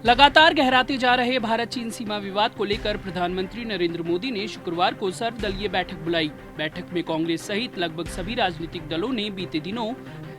लगातार गहराते जा रहे भारत चीन सीमा विवाद को लेकर प्रधानमंत्री नरेंद्र मोदी ने शुक्रवार को सर्वदलीय बैठक बुलाई। बैठक में कांग्रेस सहित लगभग सभी राजनीतिक दलों ने बीते दिनों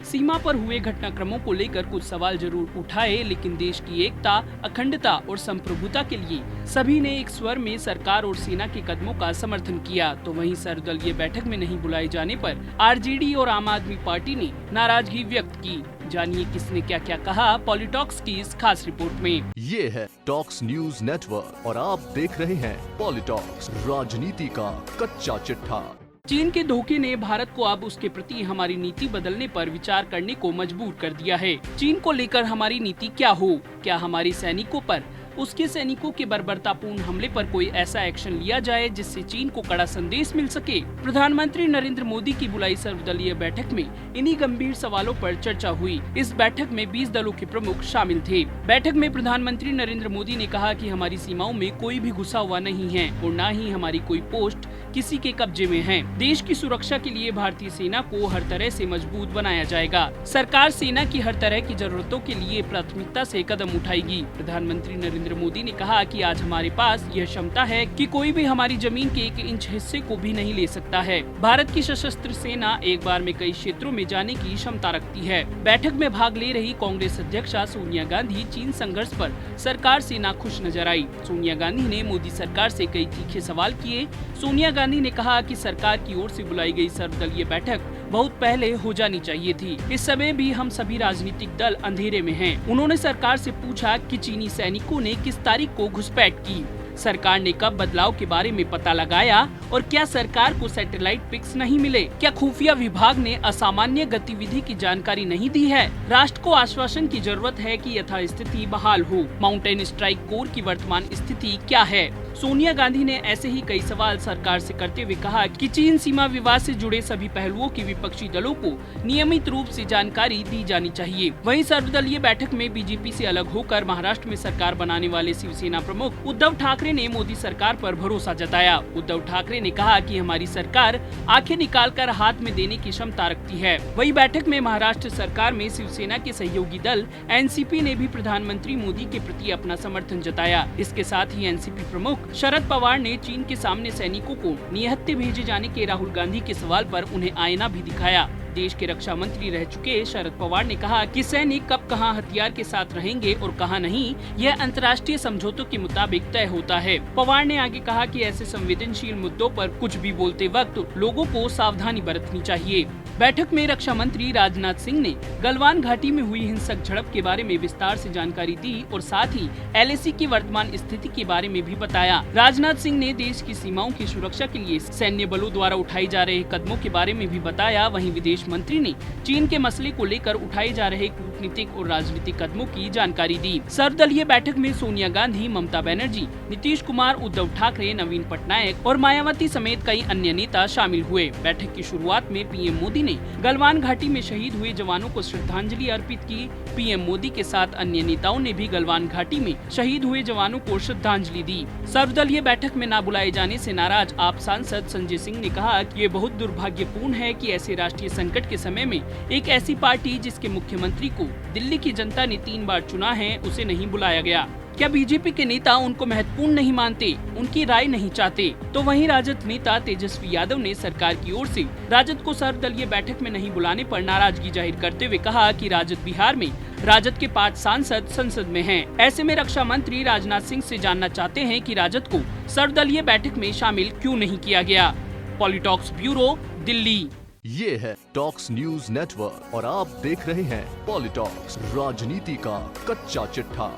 सीमा पर हुए घटनाक्रमों को लेकर कुछ सवाल जरूर उठाए, लेकिन देश की एकता, अखंडता और संप्रभुता के लिए सभी ने एक स्वर में सरकार और सेना के कदमों का समर्थन किया। तो वहीं सर्वदलीय बैठक में नहीं बुलाए जाने पर आरजेडी और आम आदमी पार्टी ने नाराजगी व्यक्त की। जानिए किसने क्या क्या कहा पॉलिटॉक्स की इस खास रिपोर्ट में। ये है टॉक्स न्यूज नेटवर्क और आप देख रहे हैं पॉलिटॉक्स, राजनीति का कच्चा चिट्ठा। चीन के धोखे ने भारत को अब उसके प्रति हमारी नीति बदलने पर विचार करने को मजबूर कर दिया है। चीन को लेकर हमारी नीति क्या हो? क्या हमारे सैनिकों पर उसके सैनिकों के बर्बरतापूर्ण हमले पर कोई ऐसा एक्शन लिया जाए जिससे चीन को कड़ा संदेश मिल सके? प्रधानमंत्री नरेंद्र मोदी की बुलाई सर्वदलीय बैठक में इन्हीं गंभीर सवालों पर चर्चा हुई। इस बैठक में 20 दलों के प्रमुख शामिल थे। बैठक में प्रधानमंत्री नरेंद्र मोदी ने कहा कि हमारी सीमाओं में कोई भी घुसा हुआ नहीं है और न ही हमारी कोई पोस्ट किसी के कब्जे में है। देश की सुरक्षा के लिए भारतीय सेना को हर तरह से मजबूत बनाया जाएगा। सरकार सेना की हर तरह की जरूरतों के लिए प्राथमिकता से कदम उठाएगी। प्रधानमंत्री नरेंद्र मोदी ने कहा कि आज हमारे पास यह क्षमता है कि कोई भी हमारी जमीन के 1 इंच हिस्से को भी नहीं ले सकता है। भारत की सशस्त्र सेना एक बार में कई क्षेत्रों में जाने की क्षमता रखती है। बैठक में भाग ले रही कांग्रेस अध्यक्षा सोनिया गांधी चीन संघर्ष पर सरकार से नाखुश नजर आई। सोनिया गांधी ने मोदी सरकार से कई तीखे सवाल किए। सोनिया गांधी ने कहा कि सरकार की ओर से बुलाई गई सर्वदलीय बैठक बहुत पहले हो जानी चाहिए थी। इस समय भी हम सभी राजनीतिक दल अंधेरे में हैं। उन्होंने सरकार से पूछा कि चीनी सैनिकों ने किस तारीख को घुसपैठ की, सरकार ने कब बदलाव के बारे में पता लगाया और क्या सरकार को सैटेलाइट पिक्स नहीं मिले? क्या खुफिया विभाग ने असामान्य गतिविधि की जानकारी नहीं दी है? राष्ट्र को आश्वासन की जरूरत है कि यथास्थिति बहाल हो। माउंटेन स्ट्राइक कोर की वर्तमान स्थिति क्या है? सोनिया गांधी ने ऐसे ही कई सवाल सरकार से करते हुए कहा कि चीन सीमा विवाद से जुड़े सभी पहलुओं की विपक्षी दलों को नियमित रूप से जानकारी दी जानी चाहिए। वहीं सर्वदलीय बैठक में बीजेपी से अलग होकर महाराष्ट्र में सरकार बनाने वाले शिवसेना प्रमुख उद्धव ठाकरे ने मोदी सरकार पर भरोसा जताया। उद्धव ठाकरे ने कहा कि हमारी सरकार आंखें निकालकर हाथ में देने की क्षमता रखती है। वही बैठक में महाराष्ट्र सरकार में शिवसेना के सहयोगी दल एनसीपी ने भी प्रधानमंत्री मोदी के प्रति अपना समर्थन जताया। इसके साथ ही एनसीपी प्रमुख शरद पवार ने चीन के सामने सैनिकों को निहत्थे भेजे जाने के राहुल गांधी के सवाल पर उन्हें आईना भी दिखाया। देश के रक्षा मंत्री रह चुके शरद पवार ने कहा कि सैनिक कब कहां हथियार के साथ रहेंगे और कहां नहीं, यह अंतर्राष्ट्रीय समझौतों के मुताबिक तय होता है। पवार ने आगे कहा कि ऐसे संवेदनशील मुद्दों पर कुछ भी बोलते वक्त लोगों को सावधानी बरतनी चाहिए। बैठक में रक्षा मंत्री राजनाथ सिंह ने गलवान घाटी में हुई हिंसक झड़प के बारे में विस्तार से जानकारी दी और साथ ही LAC की वर्तमान स्थिति के बारे में भी बताया। राजनाथ सिंह ने देश की सीमाओं की सुरक्षा के लिए सैन्य बलों द्वारा उठाए जा रहे कदमों के बारे में भी बताया। वहीं विदेश मंत्री ने चीन के मसले को लेकर उठाए जा रहे कूटनीतिक और राजनीतिक कदमों की जानकारी दी। सर्वदलीय बैठक में सोनिया गांधी, ममता बनर्जी, नीतीश कुमार, उद्धव ठाकरे, नवीन पटनायक और मायावती समेत कई अन्य नेता शामिल हुए। बैठक की शुरुआत में पीएम मोदी ने गलवान घाटी में शहीद हुए जवानों को श्रद्धांजलि अर्पित की। पीएम मोदी के साथ अन्य नेताओं ने भी गलवान घाटी में शहीद हुए जवानों को श्रद्धांजलि दी। सर्वदलीय बैठक में न बुलाए जाने से नाराज आप सांसद संजय सिंह ने कहा कि ये बहुत दुर्भाग्यपूर्ण है कि ऐसे राष्ट्रीय संकट के समय में एक ऐसी पार्टी जिसके मुख्यमंत्री को दिल्ली की जनता ने 3 बार चुना है, उसे नहीं बुलाया गया। क्या बीजेपी के नेता उनको महत्वपूर्ण नहीं मानते, उनकी राय नहीं चाहते? तो वहीं राजद नेता तेजस्वी यादव ने सरकार की ओर से राजद को सर्वदलीय बैठक में नहीं बुलाने पर नाराजगी जाहिर करते हुए कहा कि राजद बिहार में राजद के 5 सांसद संसद में हैं। ऐसे में रक्षा मंत्री राजनाथ सिंह से जानना चाहते हैं कि राजद को सर्वदलीय बैठक में शामिल क्यों नहीं किया गया। पॉलिटॉक्स ब्यूरो, दिल्ली। ये है टॉक्स न्यूज नेटवर्क और आप देख रहे हैं पॉलिटॉक्स, राजनीति का कच्चा चिट्ठा।